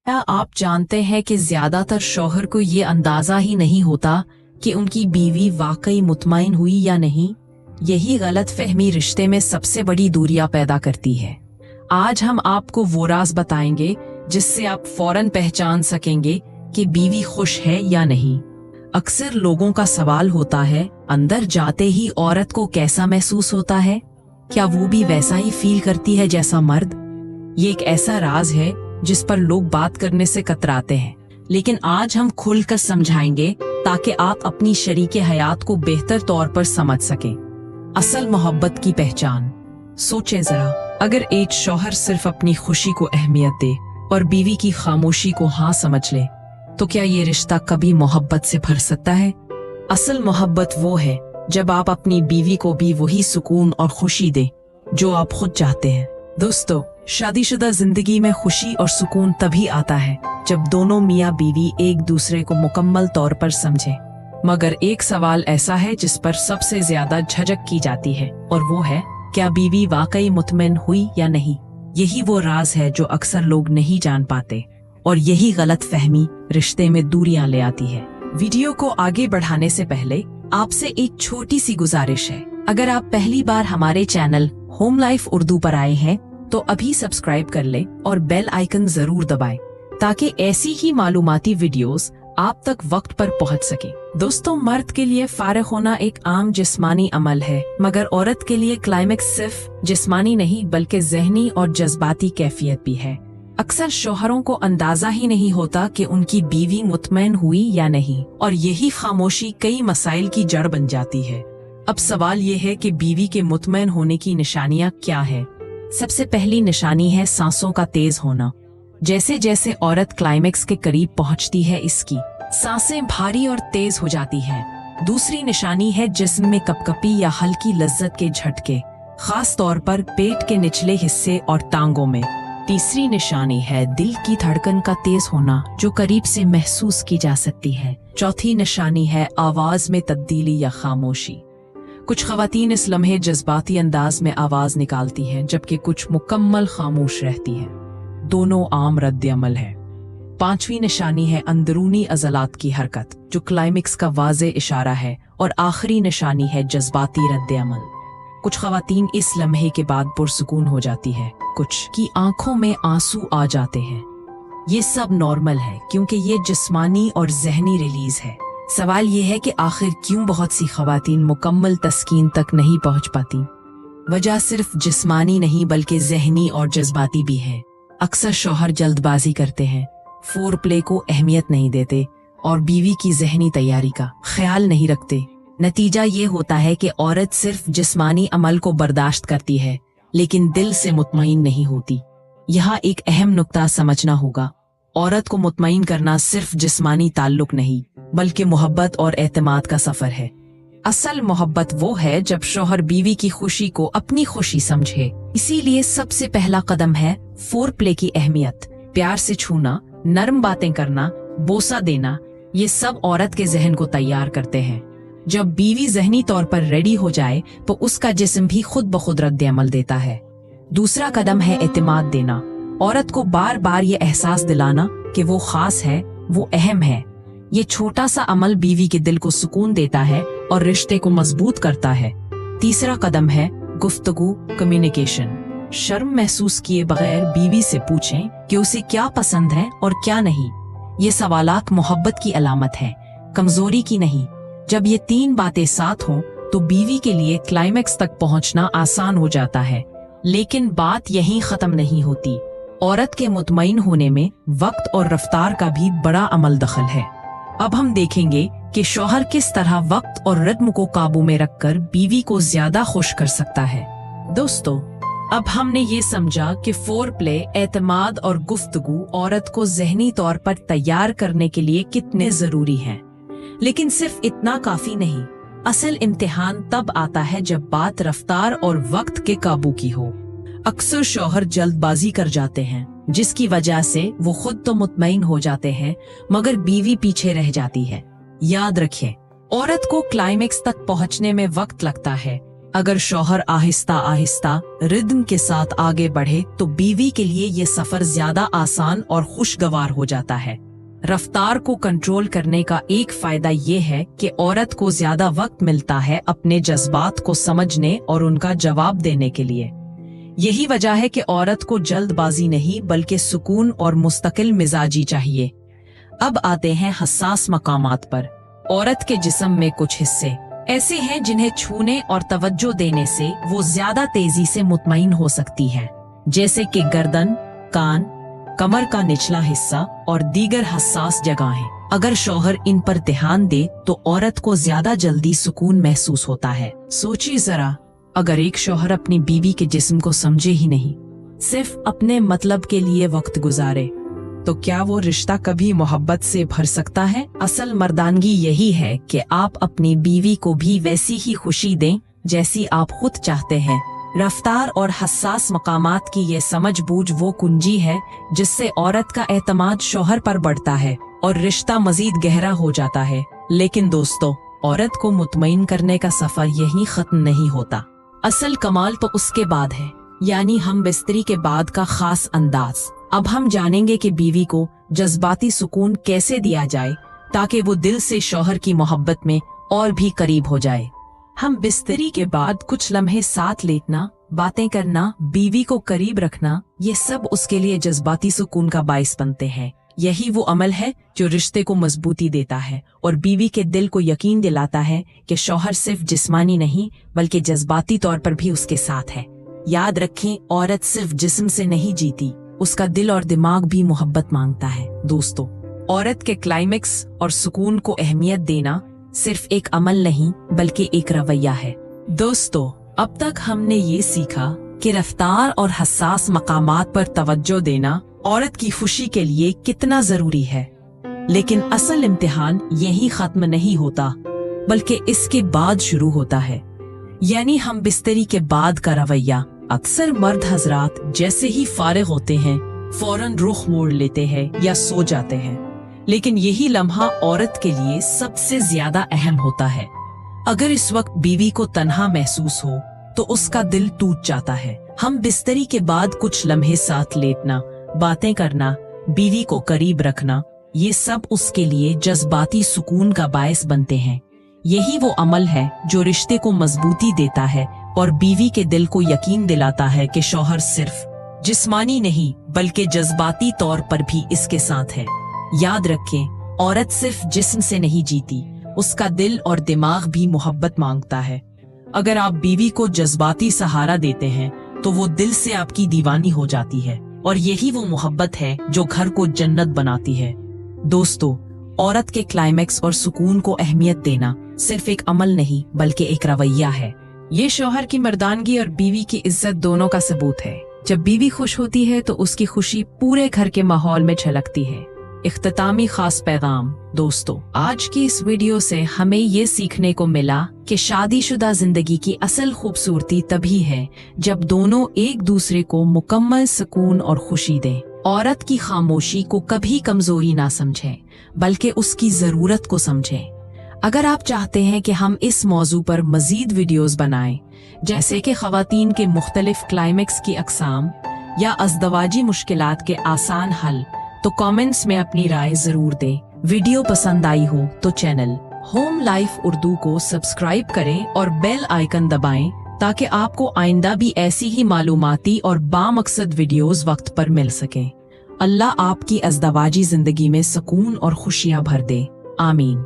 क्या आप जानते हैं कि ज्यादातर शौहर को ये अंदाजा ही नहीं होता कि उनकी बीवी वाकई मुतमईन हुई या नहीं। यही गलत फहमी रिश्ते में सबसे बड़ी दूरियां पैदा करती है। आज हम आपको वो राज बताएंगे जिससे आप फौरन पहचान सकेंगे कि बीवी खुश है या नहीं। अक्सर लोगों का सवाल होता है, अंदर जाते ही औरत को कैसा महसूस होता है? क्या वो भी वैसा ही फील करती है जैसा मर्द? ये एक ऐसा राज है जिस पर लोग बात करने से कतराते हैं, लेकिन आज हम खुलकर समझाएंगे ताकि आप अपनी शरीके हयात को बेहतर तौर पर समझ सकें। असल मोहब्बत की पहचान। सोचें जरा, अगर एक शौहर सिर्फ अपनी खुशी को अहमियत दे और बीवी की खामोशी को हाँ समझ ले, तो क्या ये रिश्ता कभी मोहब्बत से भर सकता है? असल मोहब्बत वो है जब आप अपनी बीवी को भी वही सुकून और खुशी दें जो आप खुद चाहते हैं। दोस्तों, शादीशुदा जिंदगी में खुशी और सुकून तभी आता है जब दोनों मियाँ बीवी एक दूसरे को मुकम्मल तौर पर समझें। मगर एक सवाल ऐसा है जिस पर सबसे ज्यादा झिझक की जाती है, और वो है, क्या बीवी वाकई मुतमईन हुई या नहीं? यही वो राज है जो अक्सर लोग नहीं जान पाते, और यही गलत फहमी रिश्ते में दूरियां ले आती है। वीडियो को आगे बढ़ाने से पहले आपसे एक छोटी सी गुजारिश है। अगर आप पहली बार हमारे चैनल होम लाइफ उर्दू पर आए हैं तो अभी सब्सक्राइब कर लें और बेल आइकन जरूर दबाएं ताकि ऐसी ही मालूमाती वीडियोस आप तक वक्त पर पहुंच सके। दोस्तों, मर्द के लिए फारिग होना एक आम जिस्मानी अमल है, मगर औरत के लिए क्लाइमेक्स सिर्फ जिस्मानी नहीं बल्कि ज़हनी और जज्बाती कैफियत भी है। अक्सर शौहरों को अंदाजा ही नहीं होता कि उनकी बीवी मुतमईन हुई या नहीं, और यही खामोशी कई मसाइल की जड़ बन जाती है। अब सवाल ये है कि बीवी के मुतमईन होने की निशानियां क्या है? सबसे पहली निशानी है सांसों का तेज होना। जैसे जैसे औरत क्लाइमेक्स के करीब पहुंचती है, इसकी सांसें भारी और तेज हो जाती हैं। दूसरी निशानी है जिस्म में कपकपी या हल्की लज्जत के झटके, खास तौर पर पेट के निचले हिस्से और टांगों में। तीसरी निशानी है दिल की धड़कन का तेज होना, जो करीब से महसूस की जा सकती है। चौथी निशानी है आवाज में तब्दीली या खामोशी। कुछ ख़वातीन इस लम्हे जज्बाती अंदाज में आवाज निकालती हैं, जबकि कुछ मुकम्मल खामोश रहती हैं। दोनों आम रद्द अमल है। पांचवी निशानी है अंदरूनी अज़लात की हरकत, जो क्लाइमेक्स का वाज़े इशारा है। और आखिरी निशानी है जज्बाती रद्द अमल। कुछ ख़वातीन इस लम्हे के बाद पुरसुकून हो जाती है, कुछ की आंखों में आंसू आ जाते हैं। ये सब नॉर्मल है क्योंकि ये जिस्मानी और ज़हनी रिलीज है। सवाल ये है कि आखिर क्यों बहुत सी ख़वातीन मुकम्मल तस्कीन तक नहीं पहुंच पाती? वजह सिर्फ जिस्मानी नहीं बल्कि ज़हनी और जज्बाती भी है। अक्सर शौहर जल्दबाजी करते हैं, फोर प्ले को अहमियत नहीं देते और बीवी की ज़हनी तैयारी का ख्याल नहीं रखते। नतीजा ये होता है कि औरत सिर्फ जिस्मानी अमल को बर्दाश्त करती है, लेकिन दिल से मुतमईन नहीं होती। यहाँ एक अहम नुक्ता समझना होगा, औरत को मुतमईन करना सिर्फ जिस्मानी ताल्लुक नहीं बल्कि मोहब्बत और एतमाद का सफर है। असल मोहब्बत वो है जब शौहर बीवी की खुशी को अपनी खुशी समझे। इसीलिए सबसे पहला कदम है फोर प्ले की अहमियत। प्यार से छूना, नरम बातें करना, बोसा देना, ये सब औरत के जहन को तैयार करते हैं। जब बीवी जहनी तौर पर रेडी हो जाए तो उसका जिस्म भी खुद ब खुद रद्द अमल देता है। दूसरा कदम है एतमाद देना। औरत को बार बार ये एहसास दिलाना कि वो खास है, वो अहम है। ये छोटा सा अमल बीवी के दिल को सुकून देता है और रिश्ते को मजबूत करता है। तीसरा कदम है गुफ्तगू, कम्युनिकेशन। शर्म महसूस किए बगैर बीवी से पूछें कि उसे क्या पसंद है और क्या नहीं। ये सवालात मोहब्बत की अलामत है, कमजोरी की नहीं। जब ये तीन बातें साथ हों तो बीवी के लिए क्लाइमेक्स तक पहुंचना आसान हो जाता है। लेकिन बात यहीं खत्म नहीं होती। औरत के मुतमईन होने में वक्त और रफ्तार का भी बड़ा अमल दखल है। अब हम देखेंगे कि शौहर किस तरह वक्त और रिद्म को काबू में रखकर बीवी को ज्यादा खुश कर सकता है। दोस्तों, अब हमने ये समझा कि फोर प्ले, एतमाद और गुफ्तगू औरत को ज़हनी तौर पर तैयार करने के लिए कितने जरूरी हैं। लेकिन सिर्फ इतना काफी नहीं। असल इम्तिहान तब आता है जब बात रफ्तार और वक्त के काबू की हो। अक्सर शौहर जल्दबाजी कर जाते हैं, जिसकी वजह से वो खुद तो मुतमईन हो जाते हैं मगर बीवी पीछे रह जाती है। याद रखें, औरत को क्लाइमेक्स तक पहुंचने में वक्त लगता है, अगर शौहर आहिस्ता आहिस्ता रिदम के साथ आगे बढ़े तो बीवी के लिए ये सफर ज्यादा आसान और खुशगवार हो जाता है। रफ्तार को कंट्रोल करने का एक फायदा ये है कि औरत को ज्यादा वक्त मिलता है अपने जज्बात को समझने और उनका जवाब देने के लिए। यही वजह है कि औरत को जल्दबाजी नहीं बल्कि सुकून और मुस्तकिल मिजाजी चाहिए। अब आते हैं हसास मकामात पर। औरत के जिस्म में कुछ हिस्से ऐसे हैं जिन्हें छूने और तवज्जो देने से वो ज्यादा तेजी से मुतमईन हो सकती है, जैसे कि गर्दन, कान, कमर का निचला हिस्सा और दीगर हसास जगहें। अगर शौहर इन पर ध्यान दे तो औरत को ज्यादा जल्दी सुकून महसूस होता है। सोचिए जरा, अगर एक शौहर अपनी बीवी के जिस्म को समझे ही नहीं, सिर्फ अपने मतलब के लिए वक्त गुजारे, तो क्या वो रिश्ता कभी मोहब्बत से भर सकता है? असल मर्दानगी यही है कि आप अपनी बीवी को भी वैसी ही खुशी दें जैसी आप खुद चाहते हैं। रफ्तार और हसास मकामात की ये समझ बूझ वो कुंजी है जिससे औरत का एतमाद शौहर पर बढ़ता है और रिश्ता मजीद गहरा हो जाता है। लेकिन दोस्तों, औरत को मुतमईन करने का सफर यहीं खत्म नहीं होता। असल कमाल तो उसके बाद है, यानी हम बिस्तरी के बाद का खास अंदाज। अब हम जानेंगे कि बीवी को जज्बाती सुकून कैसे दिया जाए ताकि वो दिल से शौहर की मोहब्बत में और भी करीब हो जाए। हम बिस्तरी के बाद कुछ लम्हे साथ लेटना, बातें करना, बीवी को करीब रखना, ये सब उसके लिए जज्बाती सुकून का बाइस बनते हैं। यही वो अमल है जो रिश्ते को मजबूती देता है और बीवी के दिल को यकीन दिलाता है कि शौहर सिर्फ जिस्मानी नहीं बल्कि जज्बाती तौर पर भी उसके साथ है। याद रखें, औरत सिर्फ जिस्म से नहीं जीती, उसका दिल और दिमाग भी मोहब्बत मांगता है। दोस्तों, औरत के क्लाइमेक्स और सुकून को अहमियत देना सिर्फ एक अमल नहीं बल्कि एक रवैया है। दोस्तों, अब तक हमने ये सीखा कि रफ्तार और हसास मकामात पर तवज्जो देना औरत की खुशी के लिए कितना जरूरी है। लेकिन असल इम्तिहान यही खत्म नहीं होता बल्कि इसके बाद शुरू होता है, यानी हम बिस्तरी के बाद का रवैया। अक्सर मर्द हजरात जैसे ही फारिग होते हैं फौरन रुख मोड़ लेते हैं या सो जाते हैं, लेकिन यही लम्हा औरत के लिए सबसे ज्यादा अहम होता है। अगर इस वक्त बीवी को तन्हा महसूस हो तो उसका दिल टूट जाता है। हम बिस्तरी के बाद कुछ लम्हे साथ लेटना, बातें करना, बीवी को करीब रखना, ये सब उसके लिए जज्बाती सुकून का बायस बनते हैं। यही वो अमल है जो रिश्ते को मजबूती देता है और बीवी के दिल को यकीन दिलाता है कि शौहर सिर्फ जिस्मानी नहीं बल्कि जज्बाती तौर पर भी इसके साथ है। याद रखें, औरत सिर्फ जिस्म से नहीं जीती, उसका दिल और दिमाग भी मोहब्बत मांगता है। अगर आप बीवी को जज्बाती सहारा देते हैं तो वो दिल से आपकी दीवानी हो जाती है और यही वो मोहब्बत है जो घर को जन्नत बनाती है। दोस्तों, औरत के क्लाइमेक्स और सुकून को अहमियत देना सिर्फ एक अमल नहीं बल्कि एक रवैया है। ये शौहर की मर्दानगी और बीवी की इज्जत दोनों का सबूत है। जब बीवी खुश होती है तो उसकी खुशी पूरे घर के माहौल में झलकती है। इख्तितामी खास पैगाम। दोस्तों, आज की इस वीडियो से हमें ये सीखने को मिला कि शादीशुदा जिंदगी की असल खूबसूरती तभी है जब दोनों एक दूसरे को मुकम्मल सुकून और खुशी दें। औरत की खामोशी को कभी कमजोरी ना समझें बल्कि उसकी जरूरत को समझें। अगर आप चाहते हैं कि हम इस मौजू पर मजीद वीडियोस बनाएं, जैसे कि खवातीन के मुख्तलिफ क्लाइमेक्स की अकसाम या अज़दवाजी मुश्किलात के आसान हल, तो कमेंट्स में अपनी राय जरूर दें। वीडियो पसंद आई हो तो चैनल होम लाइफ उर्दू को सब्सक्राइब करें और बेल आइकन दबाएं ताकि आपको आइंदा भी ऐसी ही मालूमाती और बामकसद वीडियोस वक्त पर मिल सकें। अल्लाह आपकी अज़दवाजी जिंदगी में सुकून और खुशियां भर दे। आमीन।